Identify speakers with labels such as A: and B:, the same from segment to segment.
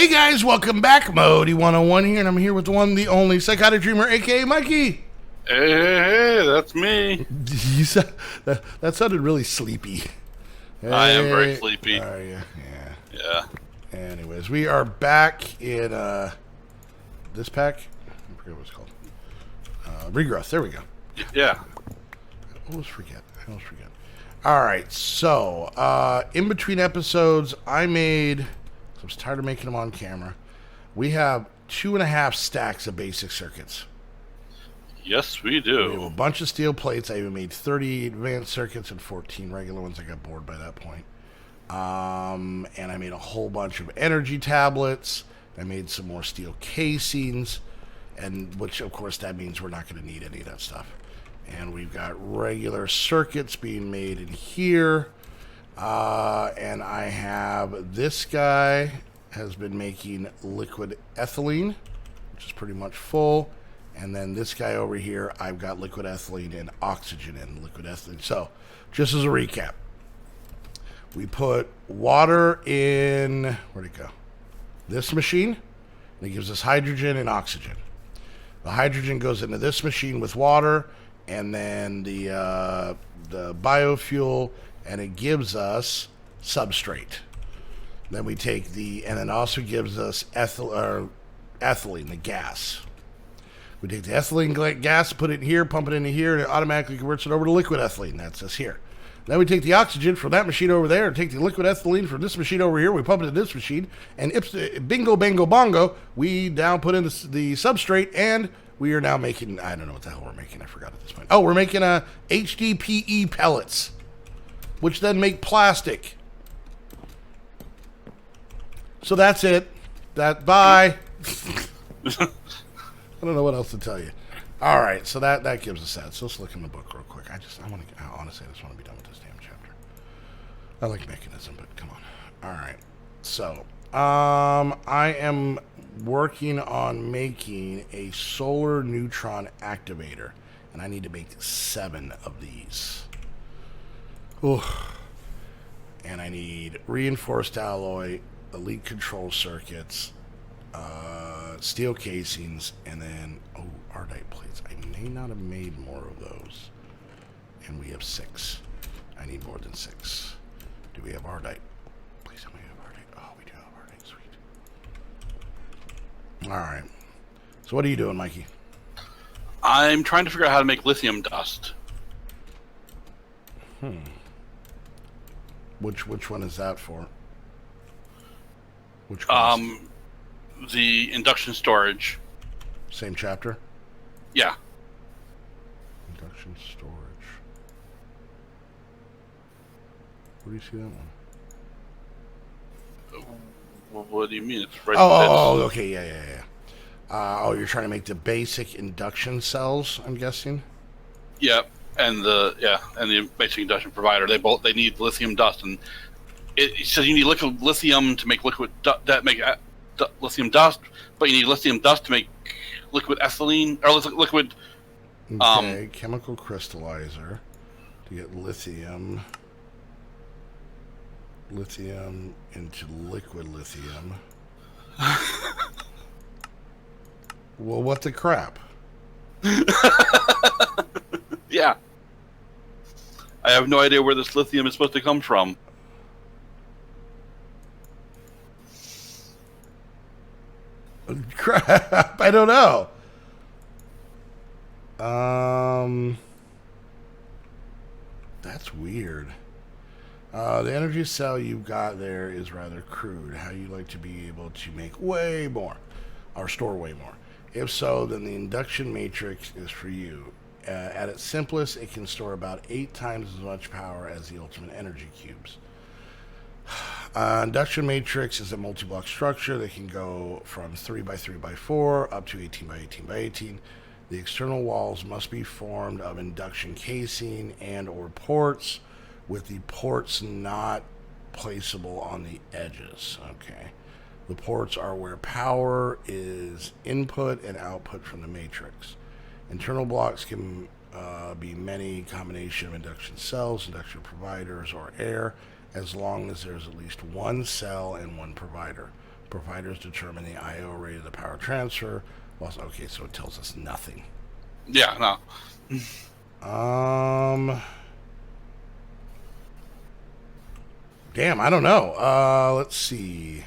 A: Hey guys, welcome back. Modi 101 here, and I'm here with the one, the only PsychoticDreamer, aka Mikey.
B: Hey, that's me.
A: That sounded really sleepy. Hey,
B: I am very sleepy.
A: Are you?
B: Yeah.
A: Anyways, we are back in this pack. I forget what it's called. Regrowth. There we go.
B: Yeah.
A: I almost forget. All right, so in between episodes, I was tired of making them on camera. We have 2.5 stacks of basic circuits.
B: Yes, we
A: We have
B: do.
A: a bunch of steel plates. I even made 30 advanced circuits and 14 regular ones. I got bored by that point. And I made a whole bunch of energy tablets. I made some more steel casings, and which, of course, that means we're not going to need any of that stuff. And we've got regular circuits being made in here. And I have this guy has been making liquid ethylene, which is pretty much full. And then this guy over here, I've got liquid ethylene and oxygen in liquid ethylene. So, just as a recap, we put water in, where'd it go? This machine, and it gives us hydrogen and oxygen. The hydrogen goes into this machine with water, and then the biofuel, and it gives us substrate. Then we take and it also gives us ethylene, the gas. We take the ethylene gas, put it in here, pump it into here, and it automatically converts it over to liquid ethylene. That's this here. Then we take the oxygen from that machine over there, and take the liquid ethylene from this machine over here, we pump it into this machine, and bingo, bango, bongo, we now put in the substrate, and we are now making, I don't know what the hell we're making, I forgot at this point. Oh, we're making HDPE pellets, which then make plastic. So that's it. Bye. I don't know what else to tell you. All right, so that gives us that. So let's look in the book real quick. Honestly, I just want to be done with this damn chapter. I like mechanism, but come on. All right, so I am working on making a solar neutron activator, and I need to make 7 of these. Ooh. And I need reinforced alloy, elite control circuits, steel casings, and then ardite plates. I may not have made more of those. And we have 6. I need more than 6. Do we have ardite? Please tell me we have ardite. Oh, we do have ardite. Sweet. All right. So what are you doing, Mikey?
B: I'm trying to figure out how to make lithium dust.
A: Which one is that for? Which one?
B: The induction storage.
A: Same chapter?
B: Yeah.
A: Induction storage. Where do you see that one?
B: What do you mean? It's right.
A: Okay, yeah. You're trying to make the basic induction cells, I'm guessing?
B: Yeah, and the basic induction provider. They need lithium dust, and it says you need liquid lithium to make lithium dust, but you need lithium dust to make liquid ethylene or liquid.
A: Okay, chemical crystallizer to get lithium into liquid lithium. Well, what the crap?
B: Yeah. I have no idea where this lithium is supposed to come from.
A: Crap, I don't know. That's weird. The energy cell you've got there is rather crude. How you like to be able to make way more, or store way more. If so, then the induction matrix is for you. At its simplest, it can store about 8 times as much power as the ultimate energy cubes. Induction matrix is a multi-block structure that can go from 3x3x4 up to 18x18x18. The external walls must be formed of induction casing and or ports, with the ports not placeable on the edges. Okay. The ports are where power is input and output from the matrix. Internal blocks can be many combination of induction cells, induction providers, or air, as long as there's at least one cell and one provider. Providers determine the I/O rate of the power transfer. Well, okay, so it tells us nothing.
B: Yeah, no.
A: Damn, I don't know. Let's see.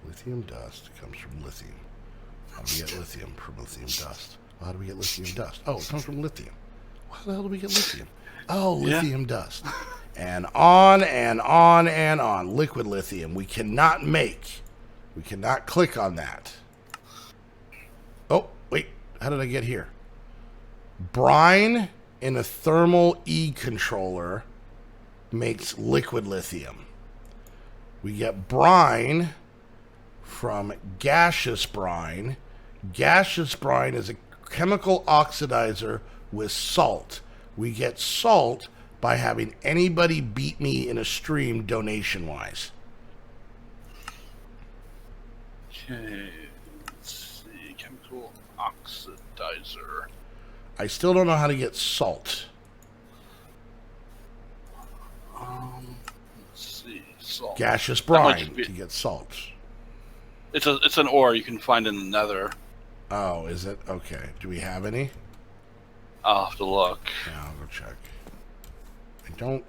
A: Lithium dust comes from lithium. How do we get lithium from lithium dust? Well, how do we get lithium dust? Oh, it comes from lithium. How the hell do we get lithium? Oh, lithium dust. And on and on and on. Liquid lithium. We cannot click on that. Oh, wait. How did I get here? Brine in a thermal E controller makes liquid lithium. We get brine from gaseous brine. Gaseous brine is a chemical oxidizer with salt. We get salt by having anybody beat me in a stream donation-wise.
B: Okay, let's see. Chemical oxidizer.
A: I still don't know how to get salt.
B: Let's see. Salt.
A: Gaseous brine to get salt.
B: It's an ore you can find in the Nether.
A: Oh, is it? Okay. Do we have any?
B: I'll have to look.
A: Yeah, I'll go check. I don't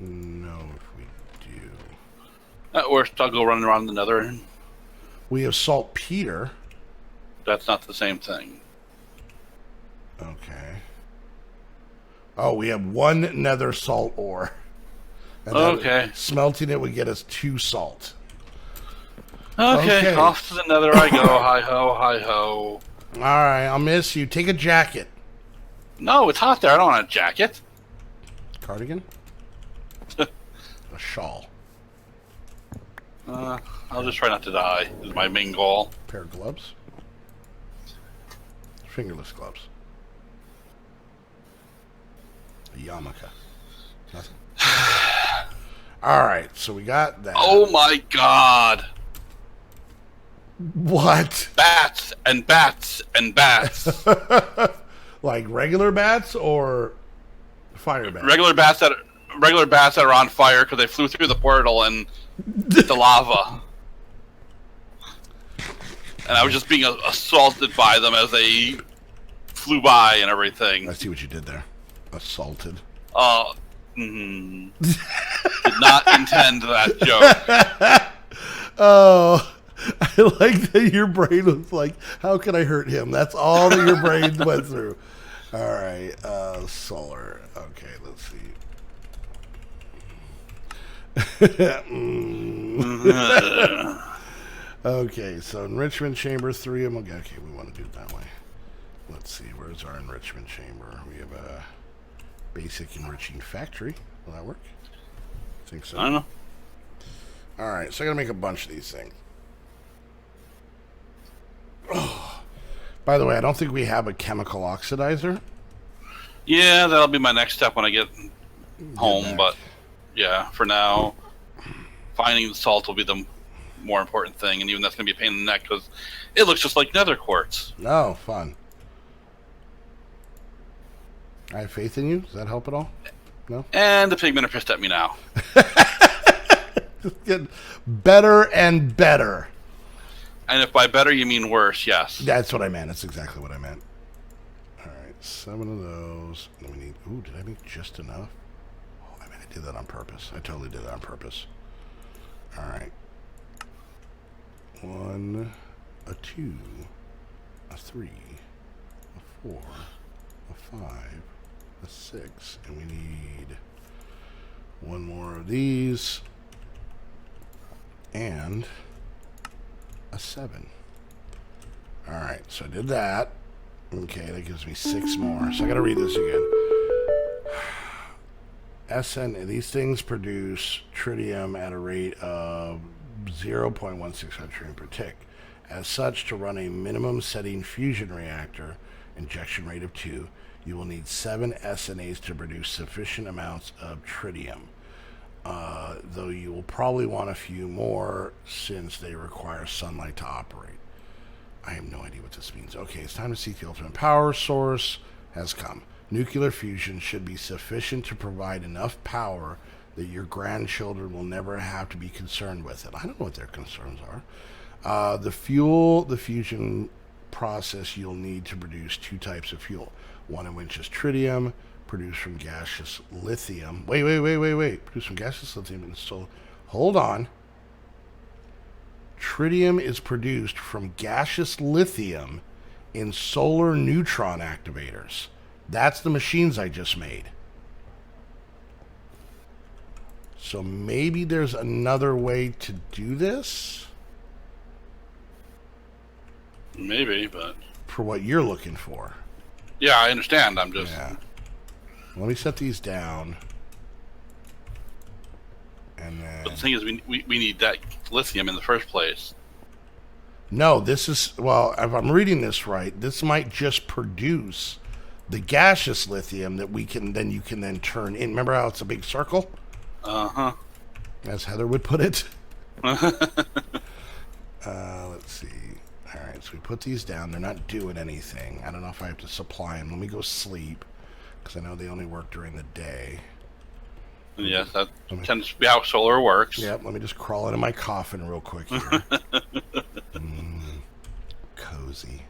A: know if we do.
B: Or I'll go running around the Nether.
A: We have saltpeter.
B: That's not the same thing.
A: Okay. Oh, we have one nether salt ore. And
B: okay.
A: Smelting it would get us 2 salt.
B: Okay, off to the Nether I go. Hi-ho, hi-ho.
A: All right, I'll miss you. Take a jacket.
B: No, it's hot there. I don't want a jacket.
A: Cardigan? A shawl.
B: I'll just try not to die, is my main goal.
A: Pair of gloves. Fingerless gloves. A yarmulke. Nothing. All right, so we got that.
B: Oh my god.
A: What?
B: Bats and bats and bats.
A: Like regular bats or fire bats?
B: Regular bats that are on fire because they flew through the portal and hit the lava. And I was just being assaulted by them as they flew by and everything.
A: I see what you did there. Assaulted.
B: Did not intend that joke.
A: Oh, I like that your brain was like, how can I hurt him? That's all that your brain went through. All right, solar. Okay, let's see. Okay, so enrichment chamber 3. Okay, we want to do it that way. Let's see, where's our enrichment chamber? We have a basic enriching factory. Will that work? I think so.
B: I don't know.
A: All right, so I got to make a bunch of these things. Oh. By the way, I don't think we have a chemical oxidizer.
B: Yeah, that'll be my next step when I get home. But yeah, for now, finding the salt will be the more important thing, and even that's going to be a pain in the neck because it looks just like nether quartz.
A: Oh, fun. I have faith in you. Does that help at all? No?
B: And the pigmen are pissed at me now.
A: Just get better and better.
B: And if by better you mean worse, yes.
A: That's what I meant. That's exactly what I meant. All right, 7 of those. Then we need... Ooh, did I make just enough? Oh, I mean, I did that on purpose. I totally did that on purpose. All right. 1, a 2, a 3, a 4, a 5, a 6, and we need 1 more of these, and a 7. All right, so I did that. Okay, that gives me 6 more. So I got to read this again. SN, these things produce tritium at a rate of 0.16 tritium per tick. As such, to run a minimum setting fusion reactor, injection rate of 2, you will need 7 SNAs to produce sufficient amounts of tritium. Though you will probably want a few more since they require sunlight to operate. I have no idea what this means. Okay, it's time to seek the ultimate power source has come. nuclear fusion should be sufficient to provide enough power that your grandchildren will never have to be concerned with it. I don't know what their concerns are. The fusion process you'll need to produce 2 types of fuel. One of which is tritium, produced from gaseous lithium. Wait. Produced from gaseous lithium and so hold on. Tritium is produced from gaseous lithium in solar neutron activators. That's the machines I just made. So maybe there's another way to do this?
B: Maybe, but...
A: For what you're looking for.
B: Yeah, I understand. I'm just...
A: Yeah. Let me set these down. And then...
B: But the thing is, we need that lithium in the first place.
A: No, this is... Well, if I'm reading this right, this might just produce the gaseous lithium that we can then... You can then turn in. Remember how it's a big circle?
B: Uh-huh.
A: As Heather would put it. Let's see. All right, so we put these down. They're not doing anything. I don't know if I have to supply them. Let me go sleep, because I know they only work during the day.
B: Yes, that tends to be how solar works.
A: Yep, let me just crawl into my coffin real quick here. Cozy.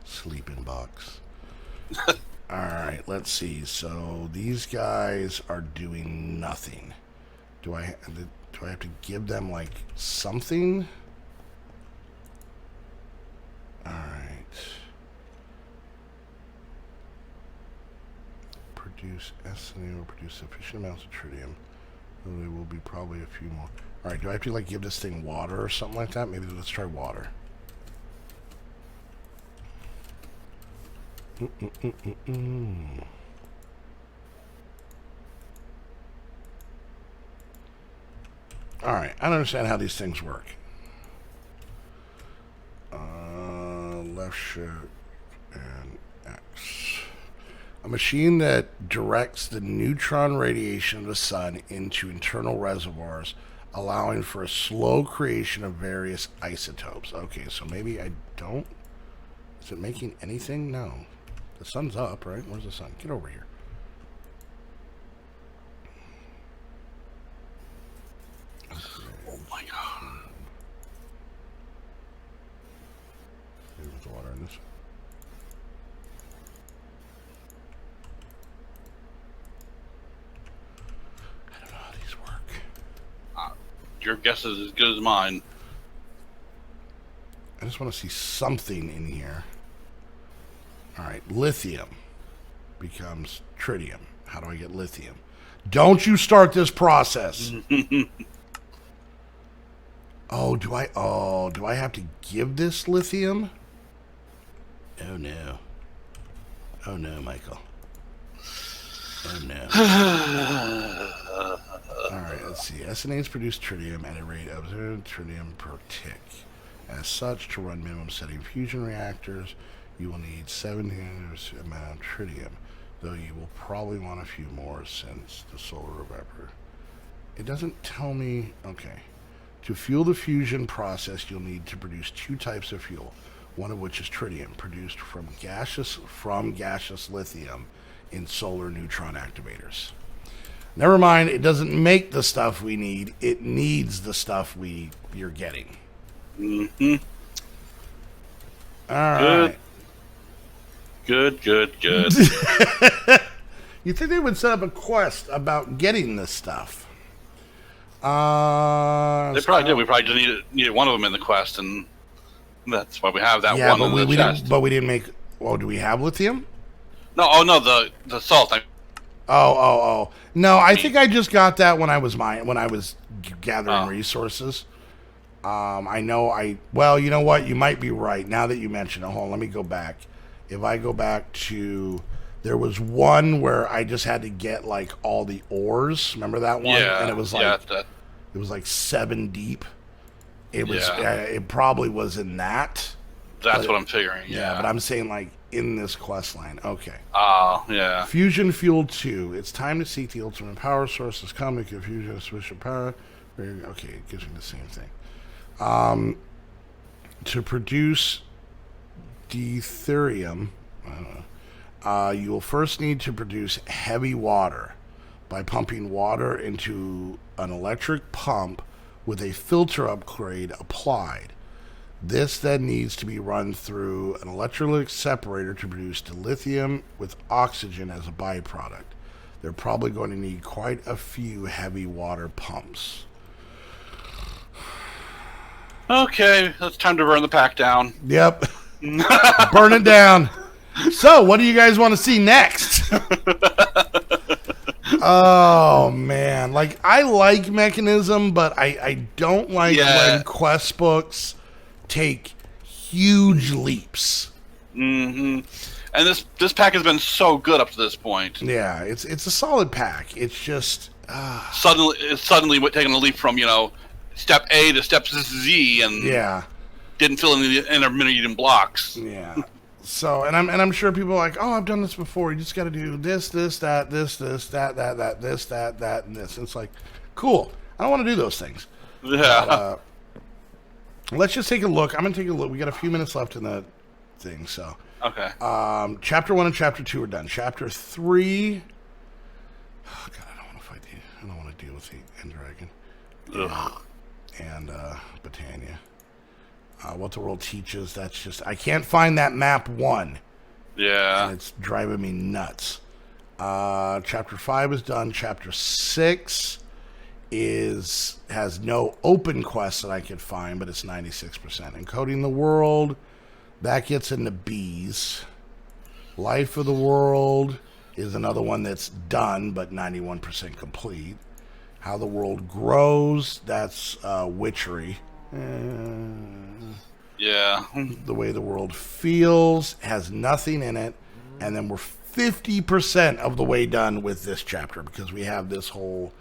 A: Sleeping box. All right, let's see. So these guys are doing nothing. Do I have to give them like something? All right. Produce SNA or produce sufficient amounts of tritium. There will be probably a few more. All right. Do I have to like give this thing water or something like that? Maybe let's try water. All right, I don't understand how these things work. Left shift and X. A machine that directs the neutron radiation of the sun into internal reservoirs, allowing for a slow creation of various isotopes. Okay, so maybe I don't... Is it making anything? No. The sun's up, right? Where's the sun? Get over here.
B: Oh my god.
A: There's the water in this. I don't know how these work.
B: Your guess is as good as mine.
A: I just want to see something in here. All right, lithium becomes tritium. How do I get lithium? Don't you start this process. Do I have to give this lithium? Oh no. Oh no, Michael. Oh no. All right, let's see. SNAs produce tritium at a rate of 0 tritium per tick. As such, to run minimum setting fusion reactors, you will need 17 amount of tritium, though you will probably want a few more since the solar vapor. It doesn't tell me... Okay. To fuel the fusion process, you'll need to produce 2 types of fuel, one of which is tritium, produced from gaseous lithium in solar neutron activators. Never mind, it doesn't make the stuff we need. It needs the stuff you're getting.
B: Mm-hmm.
A: All right.
B: Good.
A: You think they would set up a quest about getting this stuff?
B: They probably did. We probably just needed one of them in the quest, and that's why we have that one in the chest.
A: But we didn't make... Oh, do we have lithium?
B: No, the salt.
A: Oh. No, I think I just got that when I was gathering resources. I know well, you know what? You might be right. Now that you mention it, hold on, let me go back. If I go back to... There was one where I just had to get like all the ores. Remember that one?
B: Yeah.
A: And it was like it was like 7 deep. It was it probably was in that.
B: That's what I'm figuring.
A: Yeah, but I'm saying like in this quest line. Okay.
B: Oh, yeah.
A: Fusion Fuel 2. It's time to seek the ultimate power source. This comic of fusion sufficient power. Okay, it gives me the same thing. To produce deuterium, You will first need to produce heavy water by pumping water into an electric pump with a filter upgrade applied. This then needs to be run through an electrolytic separator to produce lithium with oxygen as a byproduct. They're probably going to need quite a few heavy water pumps.
B: Okay, it's time to burn the pack down.
A: Yep. Burn it down. So, what do you guys want to see next? Oh, man. Like, I like Mechanism, but I don't like when quest books take huge leaps.
B: Mm-hmm. And this pack has been so good up to this point.
A: Yeah, it's a solid pack. It's just
B: suddenly taking a leap from step A to step Z, and didn't fill in the intermediate blocks.
A: Yeah. So I'm sure people are like, oh, I've done this before. You just got to do this, that, this, that, this, that, and this. And it's like, cool. I don't want to do those things.
B: Yeah.
A: But, let's just take a look. I'm gonna take a look. We got a few minutes left in the thing, so.
B: Okay.
A: Chapter 1 and Chapter 2 are done. Chapter 3. Oh God, I don't want to deal with the End Dragon. And Britannia. What the World Teaches. That's just, I can't find that map 1.
B: Yeah.
A: And it's driving me nuts. Chapter 5 is done. Chapter 6 has no open quests that I could find, but it's 96%. Encoding the World, that gets into B's. Life of the World is another one that's done, but 91% complete. How the World Grows, that's Witchery.
B: Yeah.
A: The Way the World Feels has nothing in it, and then we're 50% of the way done with this chapter because we have this whole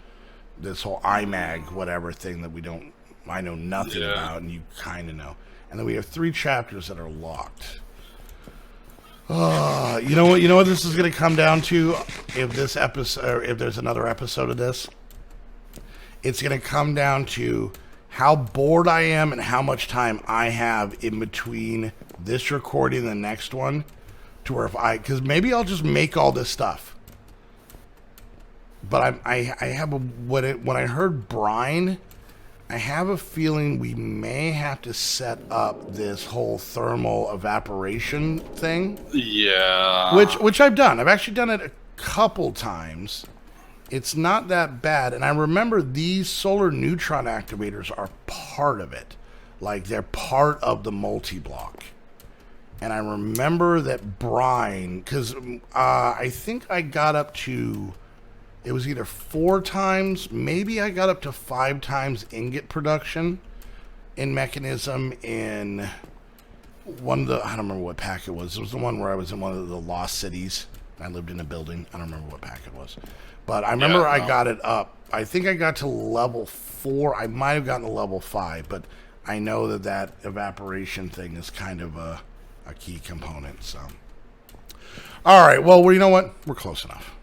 A: IMAG whatever thing that I know nothing about, and you kind of know. And then we have 3 chapters that are locked. You know what this is going to come down to if there's another episode of this? It's going to come down to how bored I am and how much time I have in between this recording and the next one, to where because maybe I'll just make all this stuff. But I have when I heard brine, I have a feeling we may have to set up this whole thermal evaporation thing.
B: Yeah.
A: Which I've done. I've actually done it a couple times. It's not that bad. And I remember these solar neutron activators are part of it. Like, they're part of the multi-block. And I remember that brine, because I think I got up to, it was either 4 times, maybe I got up to 5 times ingot production in Mechanism in one of the, I don't remember what pack it was. It was the one where I was in one of the lost cities. I lived in a building. I don't remember what pack it was. But I remember I got it up. I think I got to level 4. I might have gotten to level 5, but I know that evaporation thing is kind of a key component. So, all right. Well, you know what? We're close enough.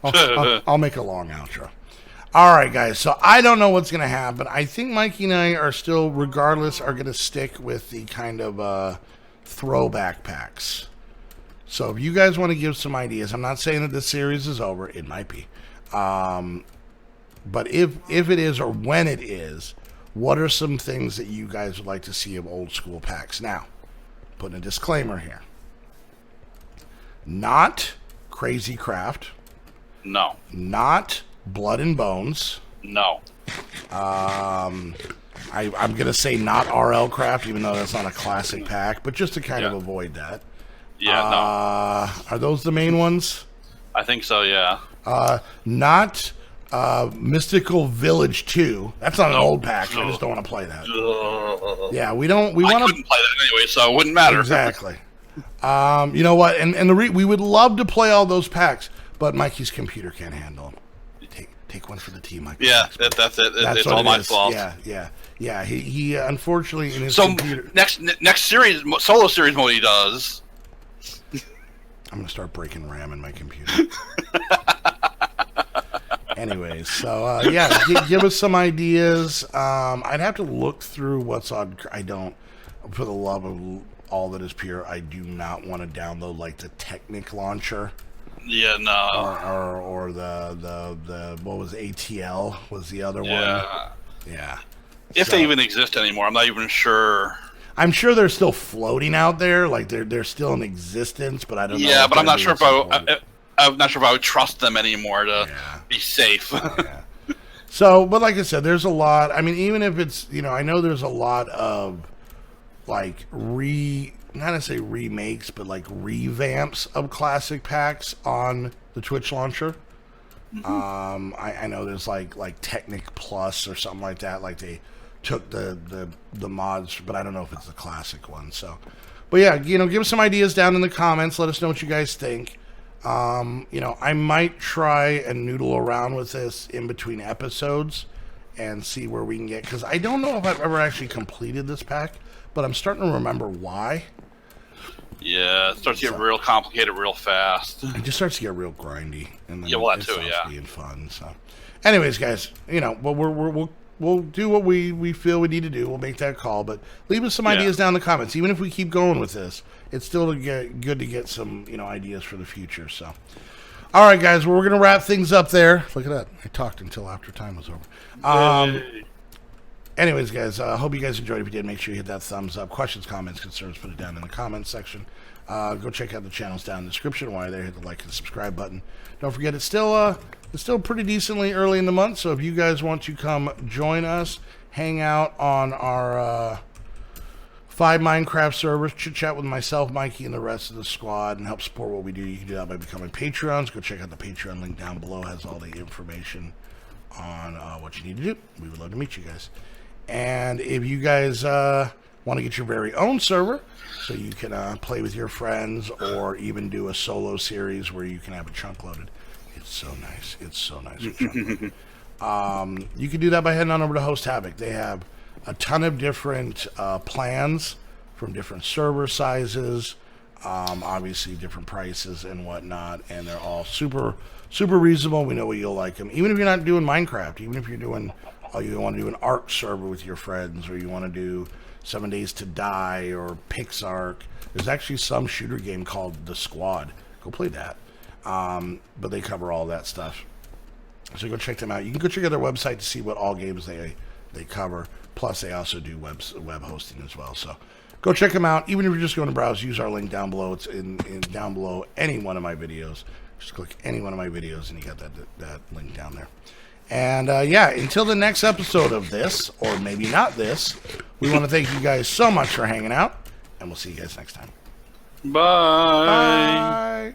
A: I'll make a long outro. All right, guys. So I don't know what's going to happen. I think Mikey and I are still, regardless, are going to stick with the kind of throwback packs. So if you guys want to give some ideas, I'm not saying that this series is over. It might be. But if it is, or when it is, what are some things that you guys would like to see of old school packs? Now, putting a disclaimer here. Not Crazy Craft.
B: No.
A: Not Blood and Bones.
B: No.
A: I'm going to say not RL Craft, even though that's not a classic pack, but just to kind of avoid that.
B: Yeah, no.
A: Are those the main ones?
B: I think so, yeah.
A: Not Mystical Village 2. That's not an old pack. So I just don't want to play that. Yeah, we want to.
B: I couldn't play that anyway, so it wouldn't matter.
A: Exactly. You know what? And we would love to play all those packs, but Mikey's computer can't handle them. Take one for the team, Mikey.
B: Yeah, that's it. It's all my fault.
A: Yeah. He unfortunately in his computer.
B: Next series, solo series mode he does.
A: I'm gonna start breaking RAM in my computer. Anyways, so give us some ideas. I'd have to look through what's on. I don't, for the love of all that is pure. I do not want to download like the Technic launcher.
B: Yeah, no.
A: Or the what was ATL was the other one. Yeah.
B: If they even exist anymore, I'm not even sure.
A: I'm sure they're still floating out there, like they're still in existence, but I don't know.
B: Yeah, but I'm not sure if I'm not sure if I would trust them anymore to be safe.
A: Yeah. So, but like I said, there's a lot. I mean, even if it's, I know there's a lot of like not to say remakes, but like revamps of classic packs on the Twitch launcher. Mm-hmm. I know there's like Technic Plus or something like that. Like they took the mods, but I don't know if it's the classic one. So, but yeah, give us some ideas down in the comments. Let us know what you guys think. I might try and noodle around with this in between episodes and see where we can get, because I don't know if I've ever actually completed this pack, but I'm starting to remember why.
B: Yeah, it starts to get real complicated real fast.
A: It just starts to get real grindy, and then
B: that too,
A: being fun. So, anyways, guys, we'll do what we feel we need to do. We'll make that call, but leave us some ideas down in the comments. Even if we keep going with this, it's still good to get some ideas for the future. So, all right, guys, we're gonna wrap things up there. Look at that, I talked until after time was over. Anyways, guys, I hope you guys enjoyed. If you did, make sure you hit that thumbs up. Questions, comments, concerns, put it down in the comments section. Go check out the channels down in the description. While you're there, hit the like and subscribe button. Don't forget, it's still pretty decently early in the month, so if you guys want to come join us, hang out on our 5 Minecraft servers, chit chat with myself, Mikey, and the rest of the squad, and help support what we do, you can do that by becoming Patreons. Go check out the Patreon link down below. It has all the information on what you need to do. We would love to meet you guys. And if you guys want to get your very own server, so you can play with your friends, or even do a solo series where you can have a chunk loaded. It's so nice. It's so nice. You can do that by heading on over to Host Havoc. They have a ton of different plans from different server sizes, obviously different prices and whatnot, and they're all super reasonable. We know you'll like them. Even if you're not doing Minecraft, even if you're doing, you want to do an Ark server with your friends, or you want to do 7 Days to Die or PixArk. There's actually some shooter game called The Squad. Go play that. But they cover all that stuff. So go check them out. You can go check out their website to see what all games they cover. Plus, they also do web hosting as well. So go check them out. Even if you're just going to browse, use our link down below. It's in down below any one of my videos. Just click any one of my videos, and you got that link down there. And until the next episode of this, or maybe not this, we want to thank you guys so much for hanging out, and we'll see you guys next time.
B: Bye.
A: Bye.